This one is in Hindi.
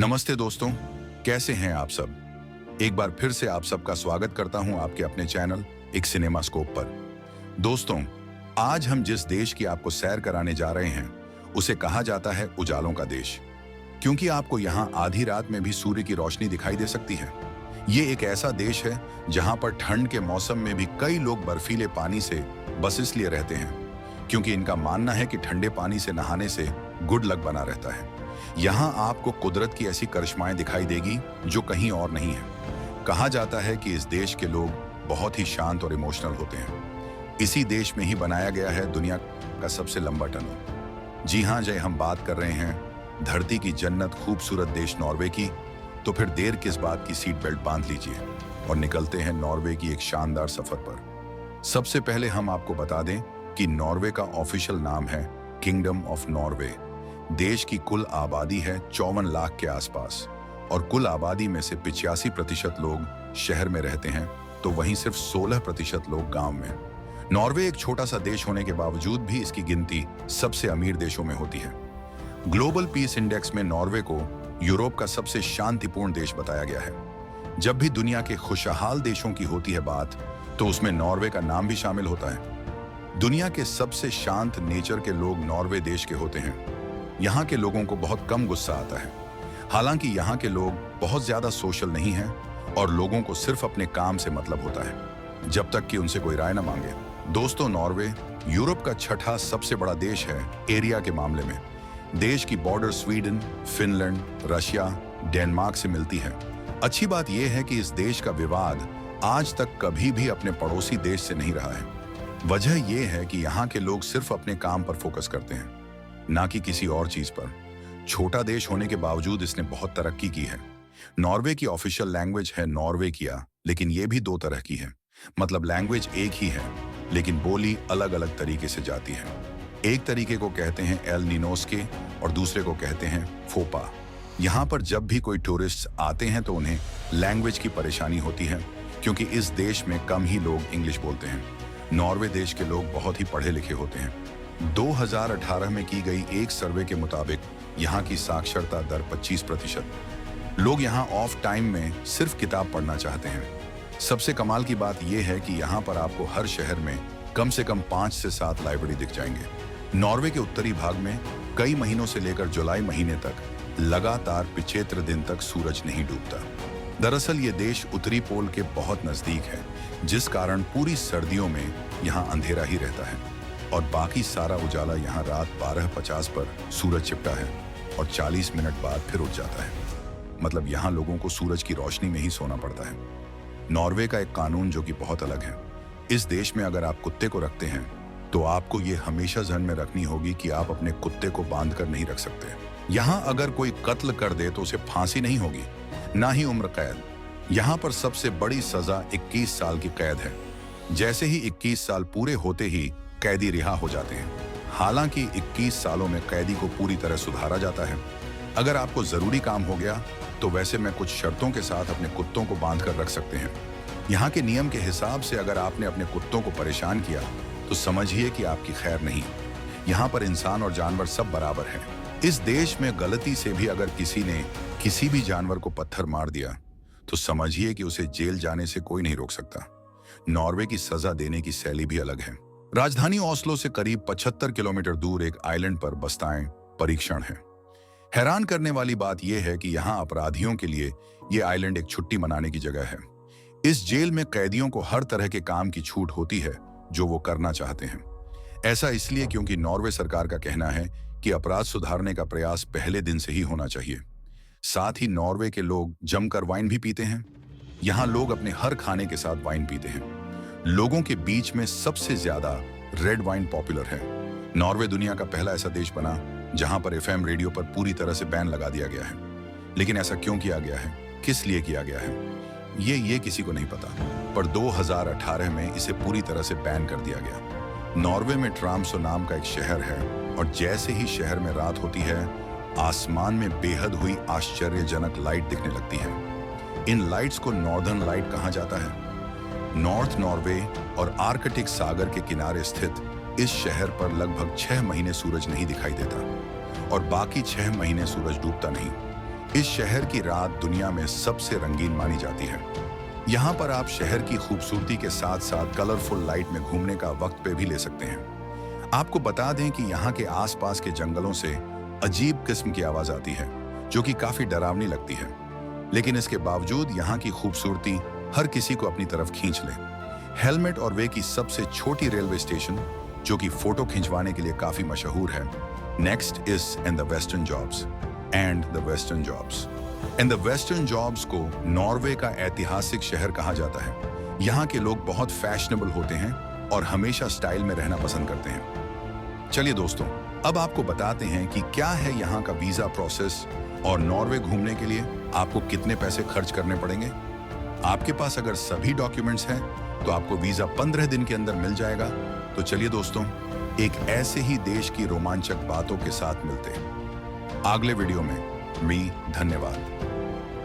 नमस्ते दोस्तों, कैसे हैं आप सब। एक बार फिर से आप सबका स्वागत करता हूं आपके अपने चैनल एक सिनेमा स्कोप पर। दोस्तों, आज हम जिस देश की आपको सैर कराने जा रहे हैं उसे कहा जाता है उजालों का देश, क्योंकि आपको यहां आधी रात में भी सूर्य की रोशनी दिखाई दे सकती है। ये एक ऐसा देश है जहां पर ठंड के मौसम में भी कई लोग बर्फीले पानी से बस इसलिए रहते हैं क्योंकि इनका मानना है कि ठंडे पानी से नहाने से गुड लक बना रहता है। यहाँ आपको कुदरत की ऐसी करिश्माएं दिखाई देगी जो कहीं और नहीं है। कहा जाता है कि इस देश के लोग बहुत ही शांत और इमोशनल होते हैं। इसी देश में ही बनाया गया है दुनिया का सबसे लंबा टनल। जी हाँ, जय हम बात कर रहे हैं धरती की जन्नत खूबसूरत देश नॉर्वे की। तो फिर देर किस बात की, सीट बेल्ट बांध लीजिए और निकलते हैं नॉर्वे की एक शानदार सफर पर। सबसे पहले हम आपको बता दें कि नॉर्वे का ऑफिशियल नाम है किंगडम ऑफ नॉर्वे। देश की कुल आबादी है 54 लाख के आसपास और कुल आबादी में से 85% लोग शहर में रहते हैं, तो वहीं सिर्फ 16% लोग गांव में। नॉर्वे एक छोटा सा देश होने के बावजूद भी इसकी गिनती सबसे अमीर देशों में होती है। ग्लोबल पीस इंडेक्स में नॉर्वे को यूरोप का सबसे शांतिपूर्ण देश बताया गया है। जब भी दुनिया के खुशहाल देशों की होती है बात, तो उसमें नॉर्वे का नाम भी शामिल होता है। दुनिया के सबसे शांत नेचर के लोग नॉर्वे देश के होते हैं। यहाँ के लोगों को बहुत कम गुस्सा आता है। हालांकि यहाँ के लोग बहुत ज्यादा सोशल नहीं हैं और लोगों को सिर्फ अपने काम से मतलब होता है, जब तक कि उनसे कोई राय न मांगे। दोस्तों, नॉर्वे यूरोप का छठा सबसे बड़ा देश है एरिया के मामले में। देश की border Sweden, Finland, Russia, Denmark से मिलती है। अच्छी बात यह है कि इस देश का विवाद आज तक कभी भी अपने पड़ोसी देश से नहीं रहा है। वजह यह है कि यहाँ के लोग सिर्फ अपने काम पर फोकस करते हैं, ना कि किसी और चीज पर। छोटा देश होने के बावजूद इसने बहुत तरक्की की है। नॉर्वे की ऑफिशियल लैंग्वेज है नॉर्वे किया, लेकिन यह भी दो तरह की है। मतलब लैंग्वेज एक ही है, लेकिन बोली अलग अलग तरीके से जाती है। एक तरीके को कहते हैं एल निनोस्के और दूसरे को कहते हैं फोपा। यहाँ पर जब भी कोई टूरिस्ट आते हैं तो उन्हें लैंग्वेज की परेशानी होती है, क्योंकि इस देश में कम ही लोग इंग्लिश बोलते हैं। नॉर्वे देश के लोग बहुत ही पढ़े लिखे होते हैं। 2018 में की गई एक सर्वे के मुताबिक यहाँ की साक्षरता दर 25%। लोग यहाँ ऑफ टाइम में सिर्फ किताब पढ़ना चाहते हैं। सबसे कमाल की बात यह है कि यहाँ पर आपको हर शहर में कम से कम 5 से 7 लाइब्रेरी दिख जाएंगे। नॉर्वे के उत्तरी भाग में कई महीनों से लेकर जुलाई महीने तक लगातार 75 दिन तक सूरज नहीं डूबता। दरअसल ये देश उत्तरी पोल के बहुत नजदीक है, जिस कारण पूरी सर्दियों में यहाँ अंधेरा ही रहता है और बाकी सारा उजाला यहाँ रात 12:50 पर सूरज छिपता है और 40 मिनट बाद फिर उठ जाता है। मतलब यहाँ लोगों को सूरज की रोशनी में ही सोना पड़ता है। नॉर्वे का एक कानून जो कि बहुत अलग है। इस देश में अगर आप कुत्ते को रखते हैं तो आपको ये हमेशा ध्यान में रखनी होगी कि आप अपने कुत्ते को बांध कर नहीं रख सकते। यहाँ अगर कोई कत्ल कर दे तो उसे फांसी नहीं होगी, ना ही उम्र कैद। यहाँ पर सबसे बड़ी सजा 21 साल की कैद है। जैसे ही 21 साल पूरे होते ही कैदी रिहा हो जाते हैं। हालांकि 21 सालों में कैदी को पूरी तरह सुधारा जाता है। अगर आपको जरूरी काम हो गया तो वैसे में कुछ शर्तों के साथ अपने कुत्तों को बांध कर रख सकते हैं। यहाँ के नियम के हिसाब से अगर आपने अपने कुत्तों को परेशान किया तो समझिए कि आपकी खैर नहीं। यहाँ पर इंसान और जानवर सब बराबर हैं। इस देश में गलती से भी अगर किसी ने किसी भी जानवर को पत्थर मार दिया तो समझिए कि उसे जेल जाने से कोई नहीं रोक सकता। नॉर्वे की सजा देने की शैली भी अलग है। राजधानी ओस्लो से करीब 75 किलोमीटर दूर एक आइलैंड पर बस्ताएं परीक्षण है। हैरान करने वाली बात यह है कि यहाँ अपराधियों के लिए यह आइलैंड एक छुट्टी मनाने की जगह है। इस जेल में कैदियों को हर तरह के काम की छूट होती है जो वो करना चाहते हैं। ऐसा इसलिए क्योंकि नॉर्वे सरकार का कहना है कि अपराध सुधारने का प्रयास पहले दिन से ही होना चाहिए। साथ ही नॉर्वे के लोग जमकर वाइन भी पीते हैं। यहाँ लोग अपने हर खाने के साथ वाइन पीते हैं। लोगों के बीच में सबसे ज्यादा रेड वाइन पॉपुलर है। नॉर्वे दुनिया का पहला ऐसा देश बना जहां पर एफएम रेडियो पर पूरी तरह से बैन लगा दिया गया है। लेकिन ऐसा क्यों किया गया है, किस लिए किया गया है, ये किसी को नहीं पता, पर 2018 में इसे पूरी तरह से बैन कर दिया गया। नॉर्वे में ट्राम्सो नाम का एक शहर है और जैसे ही शहर में रात होती है, आसमान में बेहद हुई आश्चर्यजनक लाइट दिखने लगती है। इन लाइट्स को नॉर्दर्न लाइट कहा जाता है। नॉर्थ नॉर्वे और आर्कटिक सागर के किनारे स्थित इस शहर पर लगभग 6 महीने सूरज नहीं दिखाई देता और बाकी 6 महीने सूरज डूबता नहीं। इस शहर की रात दुनिया में सबसे रंगीन मानी जाती है। यहाँ पर आप शहर की खूबसूरती के साथ साथ कलरफुल लाइट में घूमने का वक्त पे भी ले सकते हैं। आपको बता दें कि यहाँ के आसपास के जंगलों से अजीब किस्म की आवाज आती है जो कि काफी डरावनी लगती है, लेकिन इसके बावजूद यहाँ की खूबसूरती हर किसी को अपनी तरफ खींच ले। हेलमेट और वे की सबसे छोटी रेलवे स्टेशन जो कि फोटो खिंचवाने के लिए काफी मशहूर है। Next is in the western jobs and the western jobs. In the western jobs को नॉर्वे का ऐतिहासिक शहर कहा जाता है। यहाँ के लोग बहुत फैशनेबल होते हैं और हमेशा स्टाइल में रहना पसंद करते हैं। चलिए दोस्तों, अब आपको बताते हैं कि क्या है यहाँ का वीजा प्रोसेस और नॉर्वे घूमने के लिए आपको कितने पैसे खर्च करने पड़ेंगे। आपके पास अगर सभी डॉक्यूमेंट्स हैं तो आपको वीजा 15 दिन के अंदर मिल जाएगा। तो चलिए दोस्तों, एक ऐसे ही देश की रोमांचक बातों के साथ मिलते हैं अगले वीडियो में। धन्यवाद।